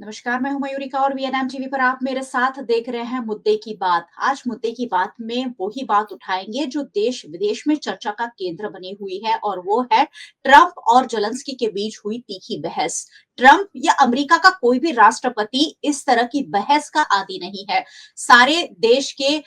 नमस्कार, मैं हूं मयूरिका और वीएनएम टीवी पर आप मेरे साथ देख रहे हैं मुद्दे की बात। आज मुद्दे की बात में वही बात उठाएंगे जो देश विदेश में चर्चा का केंद्र बनी हुई है और वो है ट्रंप और जेलेंस्की के बीच हुई तीखी बहस। ट्रंप या अमेरिका का कोई भी राष्ट्रपति इस तरह की बहस का आदी नहीं है। सारे देश के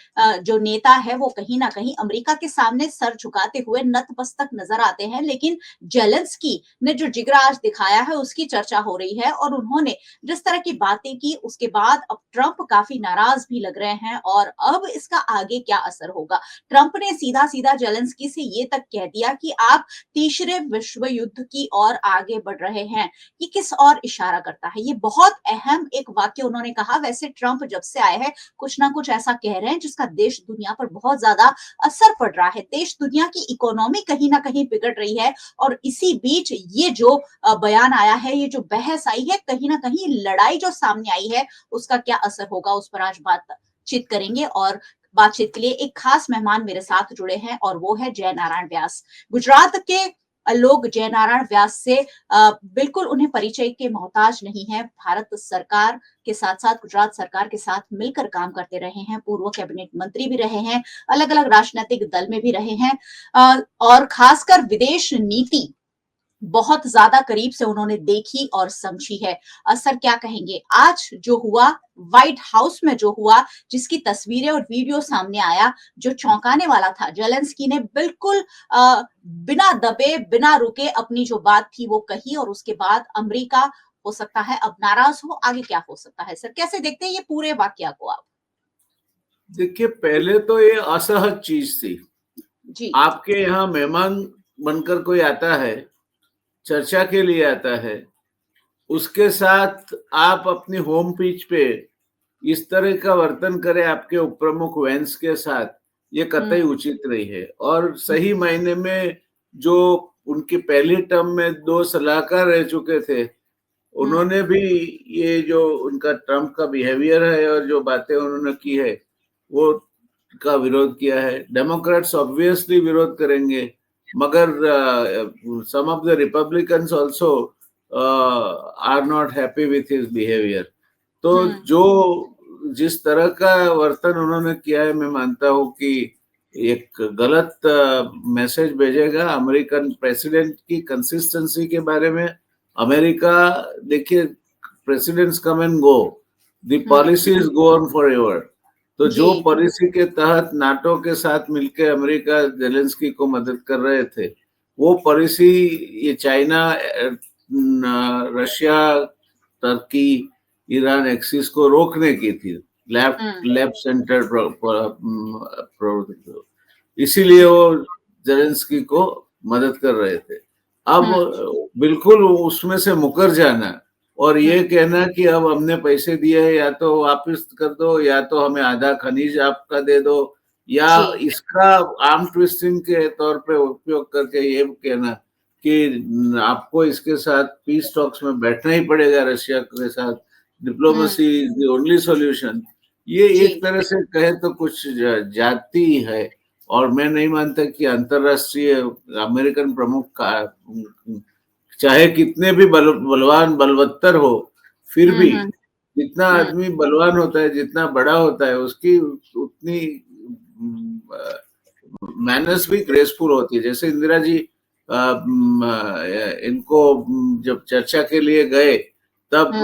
जो नेता है वो कहीं ना कहीं अमेरिका के सामने सर झुकाते हुए नतमस्तक नजर आते हैं, लेकिन जेलेंस्की ने जो जिगरा आज दिखाया है उसकी चर्चा हो रही है और उन्होंने जिस तरह की बातें की उसके बाद अब ट्रंप काफी नाराज भी लग रहे हैं और अब इसका आगे क्या असर होगा। ट्रंप ने सीधा सीधा जेलेंस्की से ये तक कह दिया कि आप तीसरे विश्व युद्ध की ओर आगे बढ़ रहे हैं। ये किस और इशारा करता है? ये बहुत अहम एक वाक्य उन्होंने कहा। वैसे ट्रंप जब से आए हैं कुछ ना कुछ ऐसा कह रहे हैं जिसका देश दुनिया पर बहुत ज्यादा असर पड़ रहा है। देश दुनिया की इकोनॉमी कहीं ना कहीं बिगड़ रही है और इसी बीच ये जो बयान आया है, ये जो बहस आई है, कहीं ना कहीं लड़ाई जो सामने आई है उसका क्या असर होगा उस पर आज बातचीत करेंगे। और बातचीत के लिए एक खास मेहमान मेरे साथ जुड़े हैं और वो है जय नारायण व्यास। गुजरात के लोग जय नारायण व्यास से बिल्कुल उन्हें परिचय के मोहताज नहीं है। भारत सरकार के साथ साथ गुजरात सरकार के साथ मिलकर काम करते रहे हैं, पूर्व कैबिनेट मंत्री भी रहे हैं, अलग अलग राजनीतिक दल में भी रहे हैं और खासकर विदेश नीति बहुत ज्यादा करीब से उन्होंने देखी और समझी है। असर क्या कहेंगे आज जो हुआ व्हाइट हाउस में, जो हुआ, जिसकी तस्वीरें और वीडियो सामने आया, जो चौंकाने वाला था। जेलेंस्की ने बिल्कुल बिना दबे बिना रुके अपनी जो बात थी वो कही और उसके बाद अमेरिका हो सकता है अब नाराज हो। आगे क्या हो सकता है सर, कैसे देखते हैं ये पूरे वाकया को आप? देखिए, पहले तो ये असहज चीज थी। जी आपके यहाँ मेहमान बनकर कोई आता है, चर्चा के लिए आता है, उसके साथ आप अपनी होम पिच पे इस तरह का वर्तन करें आपके उप प्रमुख वेंस के साथ, ये कतई उचित नहीं है। और सही मायने में जो उनकी पहली टर्म में 2 सलाहकार रह चुके थे, उन्होंने भी ये जो उनका ट्रंप का बिहेवियर है और जो बातें उन्होंने की है वो का विरोध किया है। डेमोक्रेट्स ऑब्वियसली विरोध करेंगे, मगर some of the Republicans also are not happy with his behaviour. तो जो जिस तरह का वर्तन उन्होंने किया है, मैं मानता हूँ कि एक गलत मैसेज भेजेगा अमेरिकन प्रेसिडेंट की कंसिस्टेंसी के बारे में। अमेरिका, देखिए, presidents come and go, the policies go on forever. तो जो पॉलिसी के तहत नाटो के साथ मिलकर अमेरिका जेलेंस्की को मदद कर रहे थे, वो पॉलिसी ये चाइना, रशिया, तुर्की, ईरान एक्सिस को रोकने की थी, लेफ्ट सेंटर इसीलिए वो जेलेंस्की को मदद कर रहे थे। अब बिल्कुल उसमें से मुकर जाना और ये कहना कि अब हमने पैसे दिए हैं, या तो वापस कर दो या तो हमें आधा खनिज आपका दे दो, या इसका आर्म ट्विस्टिंग के तौर पे उपयोग करके ये कहना कि आपको इसके साथ पीस टॉक्स में बैठना ही पड़ेगा रशिया के साथ, diplomacy is the only solution. ये एक तरह से कहे तो कुछ जाती है। और मैं नहीं मानता कि अंतरराष्ट्रीय अमेरिकन प्रमुख का चाहे कितने भी बलवान बलवत्तर हो, फिर भी जितना आदमी बलवान होता है, जितना बड़ा होता है, उसकी उतनी मैनर्स भी ग्रेसफुल होती है। जैसे इंदिरा जी इनको जब चर्चा के लिए गए, तब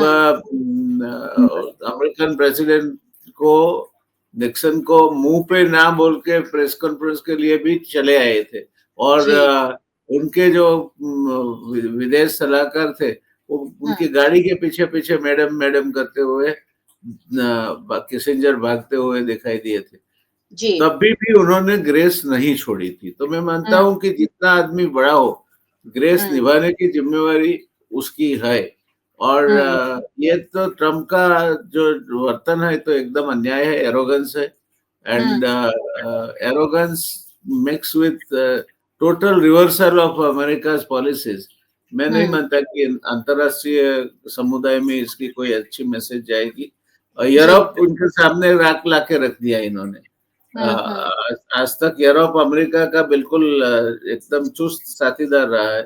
अमेरिकन प्रेसिडेंट को, निक्सन को मुंह पे ना बोल के प्रेस कॉन्फ्रेंस के लिए भी चले आए थे। और उनके जो विदेश सलाहकार थे, वो उनकी गाड़ी के पीछे पीछे मैडम मैडम करते हुए किसिंजर भागते हुए दिखाई दिए थे। तब भी उन्होंने ग्रेस नहीं छोड़ी थी। तो मैं मानता हूं कि जितना आदमी बड़ा हो, ग्रेस निभाने की जिम्मेवारी उसकी है। और ये तो ट्रम्प का जो वर्तन है तो एकदम अन्याय है, एरोगेंस है। And arrogance mix with total reversal of America's policies. मैं नहीं मानता कि अंतरराष्ट्रीय समुदाय में इसकी कोई अच्छी मैसेज जाएगी। यूरोप उनके सामने राख ला के रख दिया इन्होंने। आज तक यूरोप अमेरिका का बिल्कुल एकदम चुस्त साथीदार रहा है।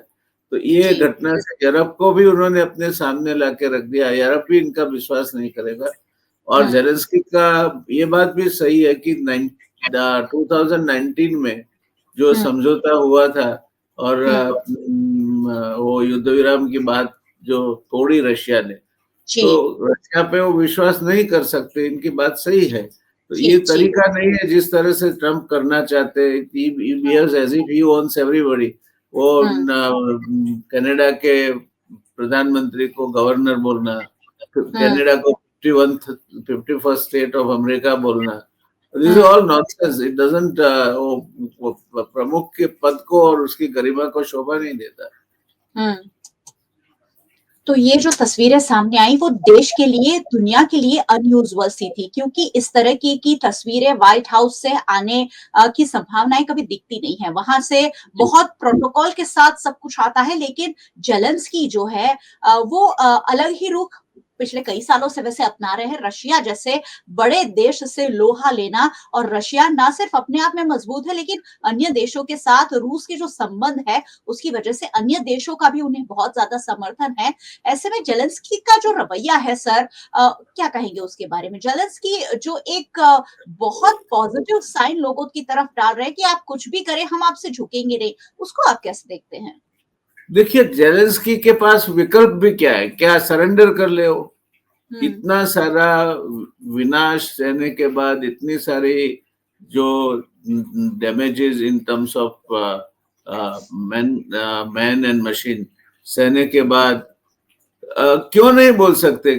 तो ये जी। घटना से यूरोप को भी उन्होंने अपने सामने लाके रख दिया। यूरोप भी इनका विश्वास नहीं करेगा। और हुँ, ज़ेलेंस्की का ये बात भी सही है कि 2019 में जो हुँ, समझौता हुआ था और हुँ, वो युद्ध विराम की बात जो तोड़ी रशिया ने, जी, तो रशिया पे वो विश्वास नहीं कर सकते, इनकी बात सही है। तो जी, ये जी। तरीका नहीं है जिस तरह से ट्रम्प करना चाहते हैं। He um, behaves as if he owns everybody. वो हुँ, कनाडा के प्रधानमंत्री को गवर्नर बोलना, हुँ, कनाडा को 51st स्टेट ऑफ अमेरिका बोलना, this is hmm, all nonsense. It doesn't वो प्रमुख के पद को और उसकी गरिमा को शोभा नहीं देता। हुँ। तो ये जो तस्वीरें सामने आई वो देश के लिए, दुनिया के लिए अनयूजुअल सी थी क्योंकि इस तरह की तस्वीरें व्हाइट हाउस से आने की संभावनाएं कभी दिखती नहीं है। वहां से जी, बहुत प्रोटोकॉल के साथ सब कुछ आता है, लेकिन जेलेंस्की जो है वो अलग ही रुख पिछले कई सालों से वैसे अपना रहे हैं। रशिया जैसे बड़े देश से लोहा लेना, और रशिया ना सिर्फ अपने आप में मजबूत है लेकिन अन्य देशों के साथ रूस के जो संबंध है उसकी वजह से अन्य देशों का भी उन्हें बहुत ज्यादा समर्थन है। ऐसे में जेलेंस्की का जो रवैया है सर, क्या कहेंगे उसके बारे में? जेलेंस्की जो एक बहुत पॉजिटिव साइन लोगों की तरफ डाल रहे हैं कि आप कुछ भी करें हम आपसे झुकेंगे नहीं, उसको आप कैसे देखते हैं? देखिए जेलेंस्की के पास विकल्प भी क्या है? क्या सरेंडर कर ले वो? हुँ, इतना सारा विनाश सहने के बाद, इतनी सारी जो damages in terms of man and machine सहने के बाद क्यों नहीं बोल सकते?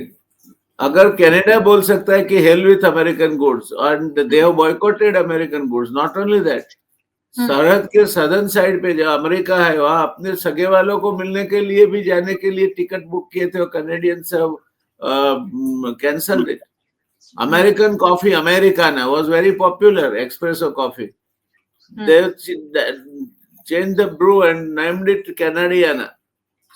अगर कनाडा बोल सकता है कि hell with American goods and they um, have boycotted American goods, not only that, um, सरहद के सदर्न साइड पे जो अमेरिका है वहां अपने सगे वालों को मिलने के लिए भी जाने के लिए टिकट बुक किए थे और Canadians cancelled it. Hmm, American coffee Americana was very popular, espresso coffee, hmm, they changed the brew and named it Canadiana.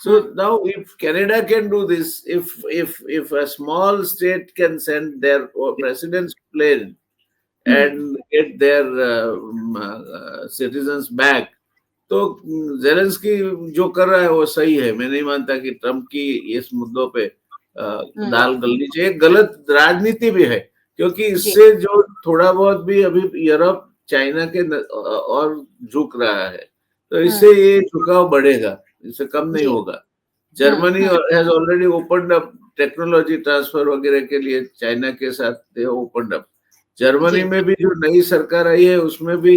Hmm, So now, if Canada can do this, if a small state can send their president's plane hmm, and get their citizens back, तो Zelensky जो कर रहा है वो सही है। मैं नहीं मानता कि ट्रम्प की इस मुद्दों पे हुँ, दाल गलनी चाहिए। गलत राजनीति भी है क्योंकि जी, इससे जो थोड़ा बहुत भी अभी यूरोप चाइना के और झुक रहा है, तो हुँ, इससे ये झुकाव बढ़ेगा, इससे कम नहीं जी, होगा। Um, Germany um, has already opened up technology transfer वगैरह के लिए चाइना के साथ दे ओपन्ड अप। जर्मनी जी, में भी जो नई सरकार आई है उसमें भी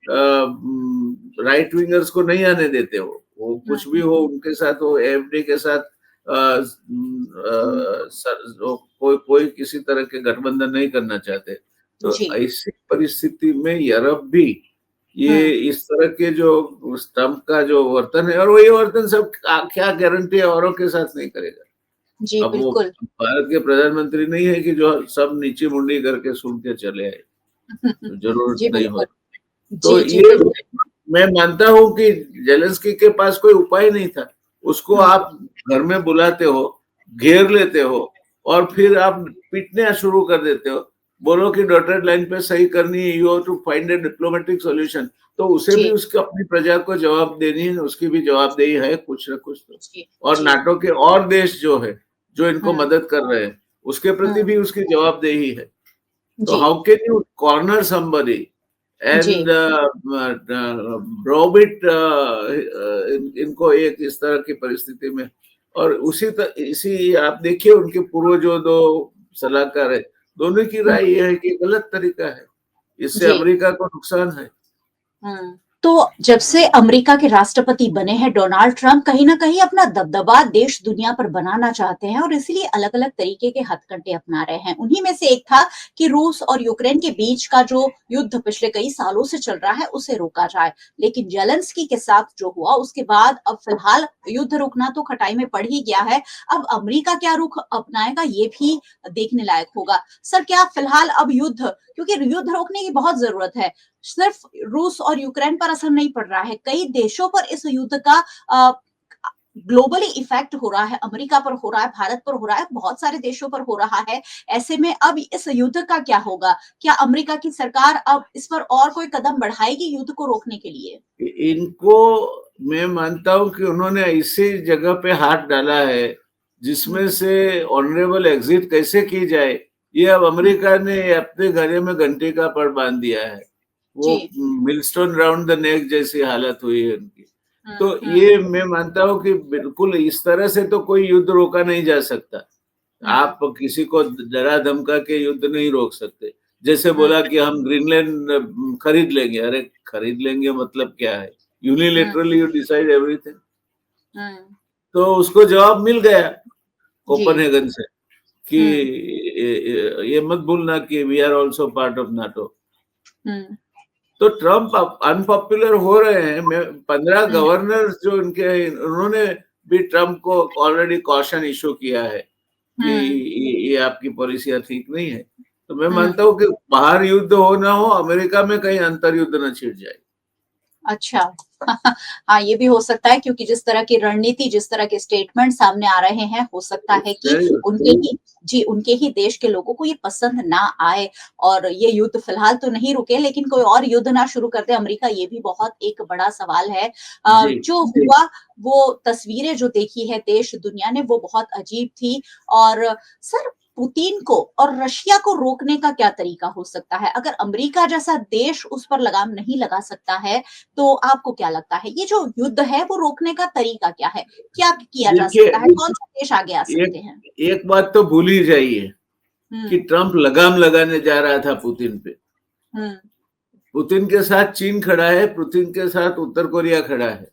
राइट विंगर्स को नहीं आने देते वो हुँ, कुछ भी हो उनके साथ, वो एफडी के साथ वो कोई किसी तरह के गठबंधन नहीं करना चाहते। तो जी, ऐसी परिस्थिति में यूरोप भी ये हुँ, इस तरह के जो ट्रम्प का जो वर्तन है, और वही वर्तन सब क्या गारंटी है औरों के साथ नहीं करेगा। जी, अब वो बिल्कुल। भारत के प्रधानमंत्री नहीं है कि जो सब नीची मुंडी करके सुन के चले आए, जरूरत जी, नहीं हो। बिल्कुल। तो जी, जी, ये बिल्कुल। मैं मानता हूँ कि जेलेंस्की के पास कोई उपाय नहीं था। उसको हुँ, आप घर में बुलाते हो, घेर लेते हो और फिर आप पीटना शुरू कर देते हो। बोलो कि डॉटेड लाइन पे सही करनी है, you have to find a diplomatic solution. तो उसे भी जी, उसकी अपनी प्रजा को जवाब देनी है, उसकी भी जवाबदेही है कुछ ना कुछ तो। जी, और जी, नाटो के और देश जो है, जो इनको हुँ, मदद कर रहे हैं, उसके प्रति हुँ, भी उसकी जवाबदेही है। तो जी, how can you corner somebody जी, एंड ब्रोबिट इनको एक इस तरह की परिस्थिति में। और इसी आप देखिए उनके पूर्व जो दो सलाहकार है, दोनों की हुँ, राय ये है कि गलत तरीका है, इससे जी। अमेरिका को नुकसान है। हुँ। तो जब से अमेरिका के राष्ट्रपति बने हैं डोनाल्ड ट्रंप, कहीं न कहीं अपना दबदबा देश दुनिया पर बनाना चाहते हैं और इसीलिए अलग-अलग तरीके के हथकंडे अपना रहे हैं। उन्हीं में से एक था कि रूस और यूक्रेन के बीच का जो युद्ध पिछले कई सालों से चल रहा है, उसे रोका जाए। लेकिन ज़ेलेंस्की के साथ जो हुआ उसके बाद अब फिलहाल युद्ध रुकना तो खटाई में पड़ ही गया है। अब अमेरिका क्या रुख अपनाएगा ये भी देखने लायक होगा। सर, क्या फिलहाल अब युद्ध, क्योंकि युद्ध रोकने की बहुत ज़रूरत है, सिर्फ रूस और यूक्रेन पर असर नहीं पड़ रहा है, कई देशों पर इस युद्ध का ग्लोबली इफेक्ट हो रहा है, अमेरिका पर हो रहा है, भारत पर हो रहा है, बहुत सारे देशों पर हो रहा है। ऐसे में अब इस युद्ध का क्या होगा? क्या अमेरिका की सरकार अब इस पर और कोई कदम बढ़ाएगी युद्ध को रोकने के लिए? इनको मैं मानता हूं कि उन्होंने ऐसी जगह पे हाथ डाला है जिसमें से ऑनरेबल एग्जिट कैसे की जाए, ये अब अमेरिका ने अपने गले में घंटी का पड़ बांध दिया है। वो मिलस्टोन राउंड द नेक जैसी हालत हुई है उनकी। तो ये मैं मानता हूं कि बिल्कुल इस तरह से तो कोई युद्ध रोका नहीं जा सकता। आप किसी को डरा धमका के युद्ध नहीं रोक सकते। जैसे बोला कि हम ग्रीनलैंड खरीद लेंगे, अरे खरीद लेंगे मतलब क्या है? Unilaterally you decide everything. तो उसको जवाब मिल गया कोपेनहेगन से कि ये मत भूलना कि we are also part of NATO. तो ट्रम्प अनपॉपुलर हो रहे हैं। 15 गवर्नर जो उनके, उन्होंने भी ट्रम्प को ऑलरेडी कॉशन इशू किया है कि ये आपकी पॉलिसियां ठीक नहीं है। तो मैं मानता हूँ कि बाहर युद्ध हो ना हो, अमेरिका में कहीं अंतर युद्ध न छिड़ जाए। अच्छा। हाँ, ये भी हो सकता है क्योंकि जिस तरह की रणनीति, जिस तरह के स्टेटमेंट सामने आ रहे हैं, हो सकता है कि उनके ही देश के लोगों को ये पसंद ना आए और ये युद्ध फिलहाल तो नहीं रुके, लेकिन कोई और युद्ध ना शुरू कर दे अमेरिका, ये भी बहुत एक बड़ा सवाल है। जो हुआ, वो तस्वीरें जो देखी है देश दुनिया ने, वो बहुत अजीब थी। और सर, पुतिन को और रशिया को रोकने का क्या तरीका हो सकता है? अगर अमेरिका जैसा देश उस पर लगाम नहीं लगा सकता है, तो आपको क्या लगता है ये जो युद्ध है वो रोकने का तरीका क्या है? क्या किया जा सकता है? कौन से देश आगे आ सकते हैं? एक बात तो भूल ही जाइए कि ट्रम्प लगाम लगाने जा रहा था पुतिन पे। पुतिन के साथ चीन खड़ा है, पुतिन के साथ उत्तर कोरिया खड़ा है।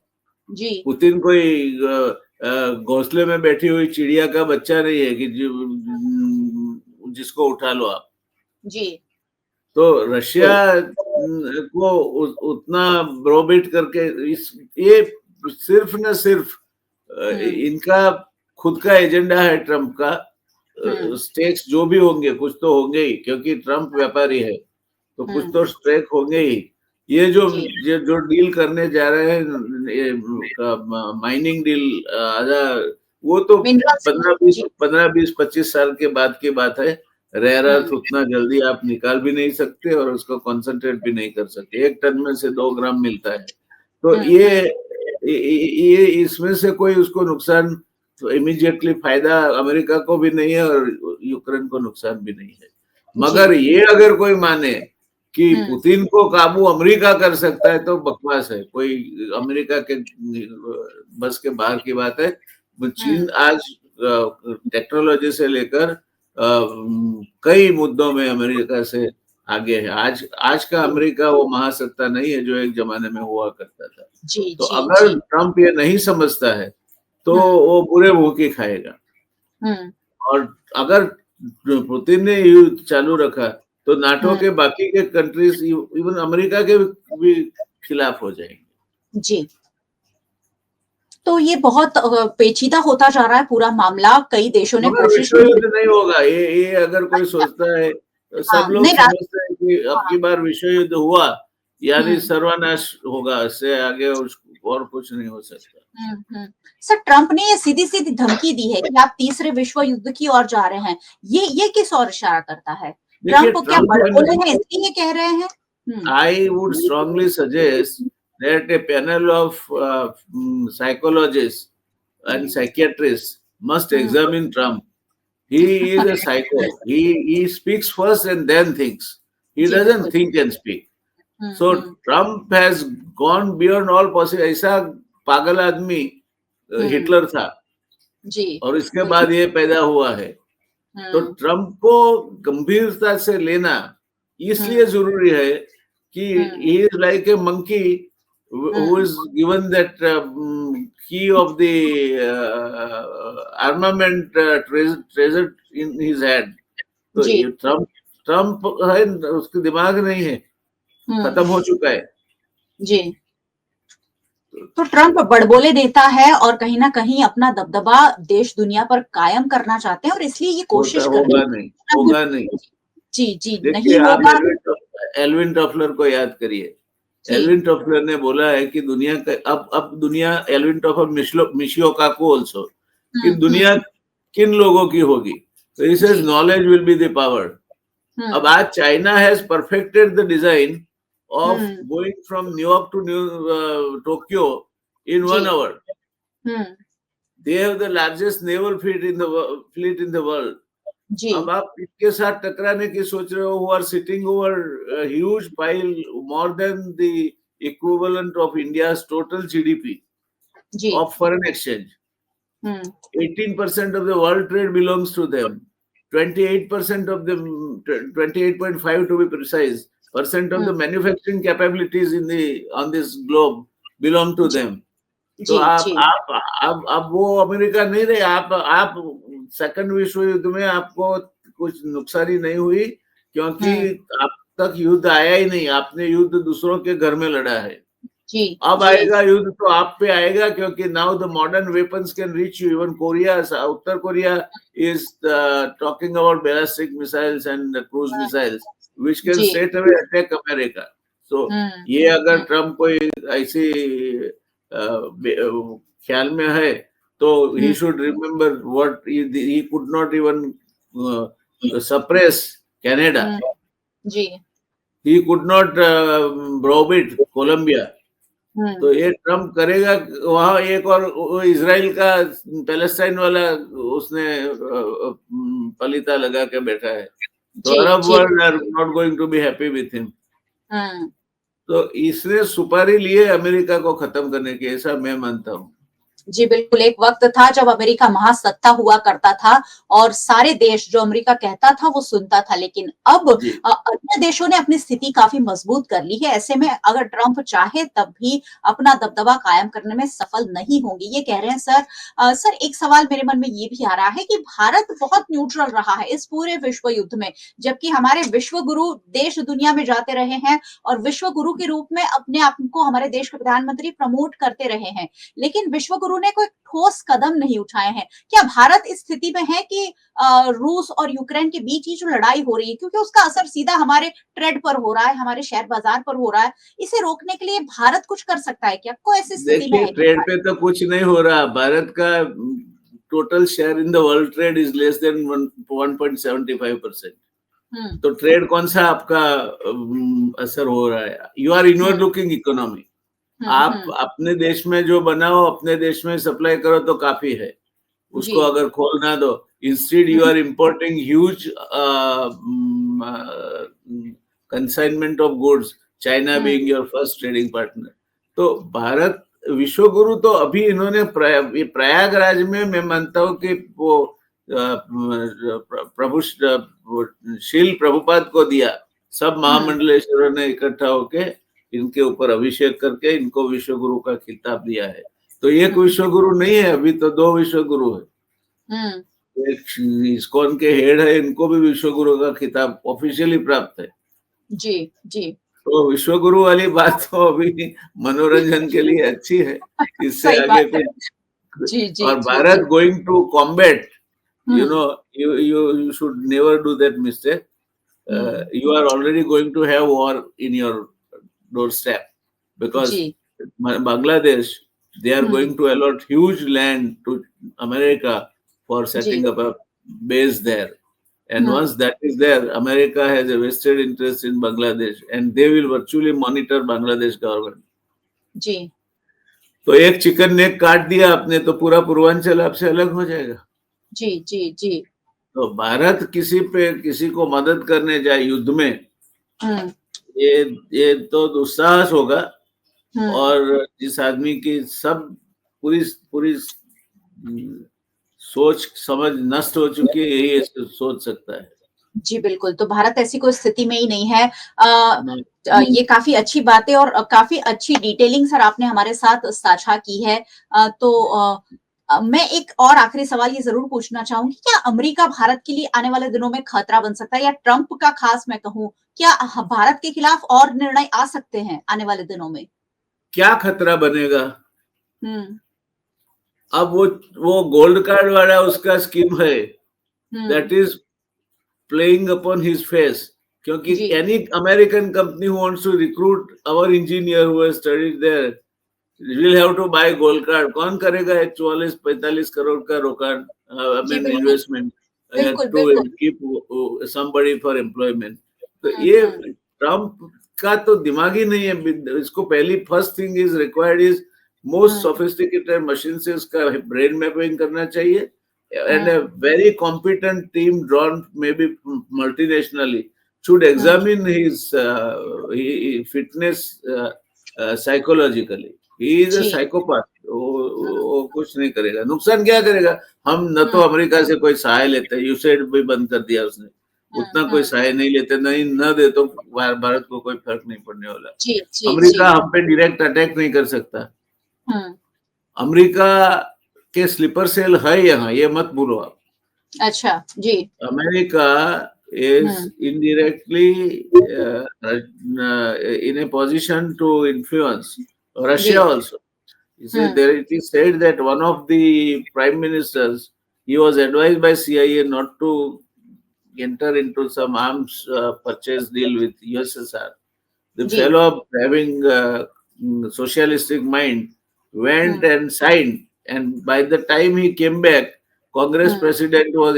जी। पुतिन कोई घोंसले में बैठी हुई चिड़िया का बच्चा नहीं है कि जिसको उठा लो आप। जी। तो रशिया को उतना ब्रोबिट करके ये सिर्फ न सिर्फ इनका खुद का एजेंडा है ट्रम्प का। स्टेक्स जो भी होंगे, कुछ तो होंगे ही, क्योंकि ट्रम्प व्यापारी है, तो कुछ तो स्टेक होंगे ही। ये जो डील करने जा रहे हैं, माइनिंग डील, वो तो 15-20-25 साल के बाद की बात है। रेयर अर्थ उतना जल्दी आप निकाल भी नहीं सकते और उसको कंसंट्रेट भी नहीं कर सकते। 1 टन में से 2 ग्राम मिलता है। तो ये इसमें से कोई उसको नुकसान, तो इमीडिएटली फायदा अमेरिका को भी नहीं है और यूक्रेन को नुकसान भी नहीं है। मगर ये अगर कोई माने कि पुतिन को काबू अमेरिका कर सकता है, तो बकवास है। कोई अमेरिका के बस के बाहर की बात है। चीन आज टेक्नोलॉजी से लेकर कई मुद्दों में अमेरिका से आगे है। आज का अमेरिका वो महासत्ता नहीं है जो एक जमाने में हुआ करता था। तो अगर ट्रम्प ये नहीं समझता है तो वो बुरे भूखे खाएगा। और अगर पुतिन ने युद्ध चालू रखा तो नाटो के बाकी के कंट्रीज, इवन अमेरिका के भी खिलाफ हो जाएंगे। जी। तो ये बहुत पेचीदा होता जा रहा है पूरा मामला। कई देशों ने कोशिश विश्व युद्ध नहीं होगा। ये अगर कोई सोचता है, सब लोग समझते हैं कि अब की बार विश्व युद्ध हुआ यानी सर्वनाश होगा, इससे आगे और कुछ नहीं हो सकता। सर, ट्रम्प ने ये सीधी-सीधी धमकी दी है कि आप तीसरे विश्व युद्ध की ओर जा रहे हैं। ये किस ओर इशारा करता है? ट्रम्प क्या बड़बोले हैं इसलिए कह रहे हैं? I would strongly suggest that a panel of psychologists and psychiatrists must examine Trump. He is a psycho. He speaks first and then thinks. He doesn't think and speak. So Trump has gone beyond all possible. ऐसा पागल आदमी Hitler था और इसके बाद ये पैदा हुआ है। तो ट्रम्प को गंभीरता से लेना इसलिए जरूरी है कि he is like a monkey who is given that key of the armament treasure in his hand. तो ये ट्रम्प है, उसके दिमाग नहीं है, खत्म हो चुका है। जी। तो ट्रम्प बड़बोले नेता है और कहीं ना कहीं अपना दबदबा देश दुनिया पर कायम करना चाहते हैं और इसलिए ये कोशिश कर रहे हैं। होगा नहीं। जी, नहीं होगा। एल्विन टॉफलर को याद करिए, एल्विन टॉफलर ने बोला है कि दुनिया का अब दुनिया एल्विन टॉफलर मिशियोकाकू ऑल्सो कि दुनिया किन लोगों की होगी, तो he says knowledge will be the power. अब आज China has perfected the design of going from New York to Tokyo in 1 hour. They have the largest naval fleet in the world. अब आप इसके साथ टकराने की सोच रहे हो, who are sitting over a huge pile more than the equivalent of India's total GDP of foreign exchange. 18% of the world trade belongs to them. 28% of them, 28.5 to be precise, percent of the manufacturing capabilities on this globe belong to them. तो आप वो America नहीं रहे। आप second विश्व युद्ध में आपको कुछ नुकसानी नहीं हुई क्योंकि आप तक युद्ध आया ही नहीं, आपने युद्ध दूसरों के घर में लड़ा है। अब आएगा युद्ध तो आप पे आएगा क्योंकि now the modern weapons can reach you. Even Korea, उत्तर Korea is talking about ballistic missiles and cruise missiles which can straight away attack America. So ये अगर ट्रम्प कोई ऐसी ख्याल में है तो he should remember what he could not even suppress Canada. He could not browbeat Colombia. तो ये ट्रम्प करेगा। वहां एक और इजराइल का पैलेस्टाइन वाला उसने पलीता लगा के बैठा है, तो Arab world are not going to be happy with him. तो इसने सुपारी लिए अमेरिका को खत्म करने की, ऐसा मैं मानता हूँ। जी बिल्कुल, एक वक्त था जब अमेरिका महासत्ता हुआ करता था और सारे देश जो अमेरिका कहता था वो सुनता था, लेकिन अब अन्य देशों ने अपनी स्थिति काफी मजबूत कर ली है। ऐसे में अगर ट्रम्प चाहे तब भी अपना दबदबा कायम करने में सफल नहीं होंगे, ये कह रहे हैं सर। सर एक सवाल मेरे मन में ये भी आ रहा है कि भारत बहुत न्यूट्रल रहा है इस पूरे विश्व युद्ध में, जबकि हमारे विश्व गुरु देश दुनिया में जाते रहे हैं और विश्व गुरु के रूप में अपने आप को हमारे देश के प्रधानमंत्री प्रमोट करते रहे हैं, लेकिन विश्व गुरु ने कोई ठोस कदम नहीं उठाए हैं। क्या भारत इस स्थिति में है कि रूस और यूक्रेन के बीच ही जो लड़ाई हो रही है, क्योंकि उसका असर सीधा हमारे ट्रेड पर हो रहा है, हमारे शेयर बाजार पर हो रहा है, इसे रोकने के लिए भारत कुछ कर सकता है क्या? कोई ऐसी स्थिति में है? ट्रेड पे तो कुछ नहीं हो रहा। भारत का total share in the world trade is less than 1.75%। तो ट्रेड कौन सा आपका असर हो रहा है? You are inward looking economy. आप अपने देश में जो बनाओ अपने देश में सप्लाई करो तो काफी है, उसको अगर खोल ना दो। Instead you are importing huge consignment of goods, China being your first trading partner. तो भारत विश्व गुरु तो अभी इन्होंने प्रयागराज में, मैं मानता हूँ कि वो प्रभु शील प्रभुपाद को दिया। सब महामंडलेश्वरों ने इकट्ठा होके इनके ऊपर अभिषेक करके इनको विश्व गुरु का खिताब दिया है। तो एक विश्व गुरु नहीं है, अभी तो 2 विश्व गुरु है। एक इस्कॉन के हेड है, इनको भी विश्व गुरु का खिताब ऑफिशियली प्राप्त है। जी। तो विश्व गुरु वाली बात तो अभी मनोरंजन के लिए अच्छी है, इससे आगे कुछ। और Bharat going to combat, you know, you should never do that mistake. You are already going to have war in your doorstep because Bangladesh, they are going to allot huge land to America for setting up a base there, and once that is there, America has a vested interest in Bangladesh and they will virtually monitor Bangladesh government. जी। तो एक chicken neck काट दिया आपने तो पूरा पूर्वांचल आपसे अलग हो जाएगा। जी। तो भारत किसी को मदद करने जाए युद्ध में, ये तो दुस्साहस होगा। और जिस आदमी की सब पूरी सोच समझ नष्ट हो चुकी है, यही सोच सकता है। जी बिल्कुल, तो भारत ऐसी कोई स्थिति में ही नहीं है। ये काफी अच्छी बात है और काफी अच्छी डिटेलिंग सर आपने हमारे साथ साझा की है। मैं एक और आखिरी सवाल ये जरूर पूछना चाहूंगी, क्या अमेरिका भारत के लिए आने वाले दिनों में खतरा बन सकता है, या ट्रंप का खास मैं कहूँ, क्या भारत के खिलाफ और निर्णय आ सकते हैं आने वाले दिनों में? क्या खतरा बनेगा? अब वो गोल्ड कार्ड वाला उसका स्कीम है, that is playing upon his face क्योंकि जी any American company who wants to recruit our engineer who has studied there will have to buy gold card. कौन करेगा 44-45 करोड़ का रोकाण, आई जी मीन बिल्कुल इन्वेस्टमेंट बिल्कुल टू बिल्कुल। Keep somebody for employment. तो ये हम्म। ट्रम्प का तो दिमाग ही नहीं है। इसको पहली first thing is required is most hmm. Sophisticated machine से उसका ब्रेन मैपिंग करना चाहिए, and a hmm. very competent team drawn maybe multinationally should hmm. examine his fitness psychologically. He is a ji. psychopath. हम्म। वो कुछ नहीं करेगा, नुकसान क्या करेगा? हम न तो हम्म। अमेरिका से कोई सहाय लेते, यूसेड भी बंद कर दिया उसने, उतना कोई हम्म। सहाय नहीं लेते, नहीं न दे तो भारत को कोई फर्क नहीं पड़ने वाला। जी जी जी। अमेरिका हम पे डायरेक्ट अटैक नहीं कर सकता। हम्म। अमेरिका के स्लीपर सेल है यहाँ, ये मत भूलो आप। अच्छा जी। America is hmm. indirectly in a position to influence ji. Russia also. He said hmm. there it is said that one of the prime ministers, he was advised by CIA not to enter into some arms purchase deal with USSR. The ji. fellow having socialistic mind went hmm. and signed, and by the time he came back, Congress hmm. president was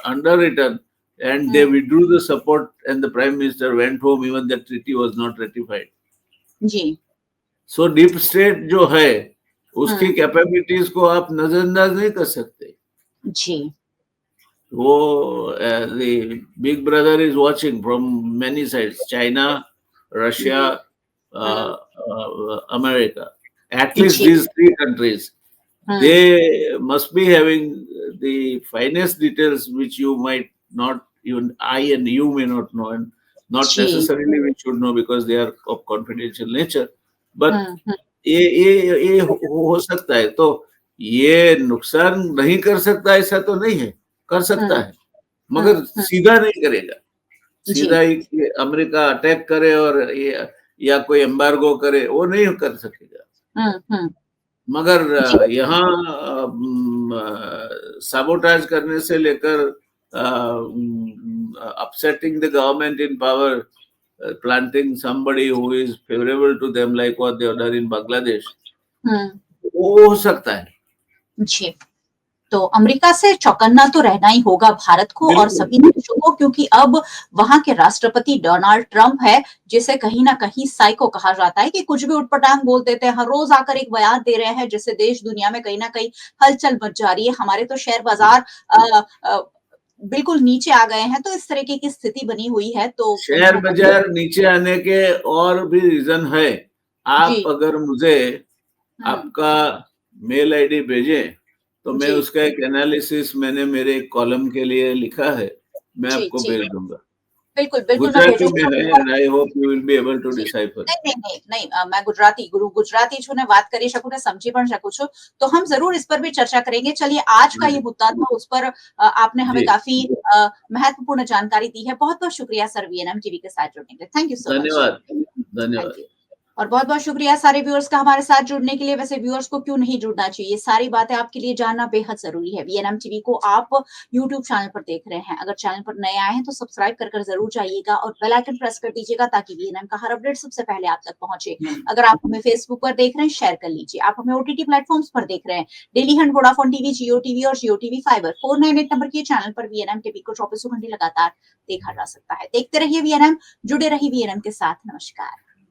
underwritten, and they hmm. withdrew the support, and the prime minister went home. Even the treaty was not ratified. Ji. So deep state जो है, उसकी हम्म। Capabilities को आप नजरअंदाज नहीं कर सकते। जी। वो the big brother is watching from many sides, China, ji. Russia, hmm. America. At least ji. these three countries, hmm. they must be having the finest details which you might not, even I and you may not know, and not ji. necessarily we should know because they are of confidential nature. But हम्म। ये हो सकता है, तो ये नुकसान नहीं कर सकता ऐसा तो नहीं है, कर सकता हम्म। है, मगर हम्म। सीधा नहीं करेगा। जी। सीधा ही कि अमेरिका अटैक करे और ये या कोई एम्बार्गो करे, वो नहीं कर सकेगा। हम्म। मगर जी। यहाँ साबोटाज करने से लेकर upsetting the government in power, planting somebody who is favorable to them like what they have done in Bangladesh, हम्म। वो हो सकता है। जी। तो अमेरिका से चौकन्ना तो रहना ही होगा भारत को और बिल्कुल। सभी देशों को, क्योंकि अब वहां के राष्ट्रपति डोनाल्ड ट्रंप है, जिसे कहीं ना कहीं साइको कहा जाता है, कि कुछ भी उटपटांग बोल देते हैं, हर रोज आकर एक बयान दे रहे हैं, जिससे देश दुनिया में कहीं ना कहीं हलचल मच जा रही है। हमारे तो शेयर बाजार बिल्कुल नीचे आ गए हैं, तो इस तरीके की स्थिति बनी हुई है, तो कहीं शेयर ना कहीं। बाजार नीचे आने के और भी रीजन है। जी। आप अगर मुझे हम्म। आपका मेल आईडी भेजें, तो मैं जी उसका एक एनालिसिस मैंने मेरे एक कॉलम के लिए लिखा है, मैं जी आपको जी। भेज दूंगा। बिल्कुल बिल्कुल मैं गुजराती में भेजूंगी है, आपको। And I hope you will be able to जी। डिसाइफर। नहीं, नहीं, नहीं, नहीं मैं गुजराती छू ने बात करी શકું ને સમજી પણ શકું છું। तो हम ज़रूर इस पर भी चर्चा करेंगे। चलिए आज का ये मुद्दा था, उस पर आपने हमें जी, काफ़ी महत्वपूर्ण जानकारी दी है। बहुत-बहुत शुक्रिया सर वीएनएम टीवी के साथ जुड़ने के लिए। Thank you so much. धन्यवाद, थैंक धन्यवाद। यू। और बहुत-बहुत शुक्रिया सारे व्यूअर्स का हमारे साथ जुड़ने के लिए। वैसे व्यूअर्स को क्यों नहीं जुड़ना चाहिए, सारी बातें आपके लिए जानना बेहद ज़रूरी है। वीएनएम टीवी को आप यूट्यूब चैनल पर देख रहे हैं। अगर चैनल पर नए आए हैं तो सब्सक्राइब कर ज़रूर जाइएगा और बेल आइकन प्रेस कर दीजिएगा, ताकि वीएनएम का हर अपडेट सबसे पहले आप तक पहुंचे। अगर आप हमें फेसबुक पर देख रहे हैं, शेयर कर लीजिए। आप हमें ओटीटी प्लेटफॉर्म्स पर देख रहे हैं, डेली हंट, वोडाफोन टीवी, जियो टीवी और जियो टीवी फाइबर 498 नंबर के चैनल पर वीएनएम टीवी को 24 घंटे लगातार देखा जा सकता है। देखते रहिए वीएनएम, जुड़े रहिए वीएनएम के साथ। नमस्कार।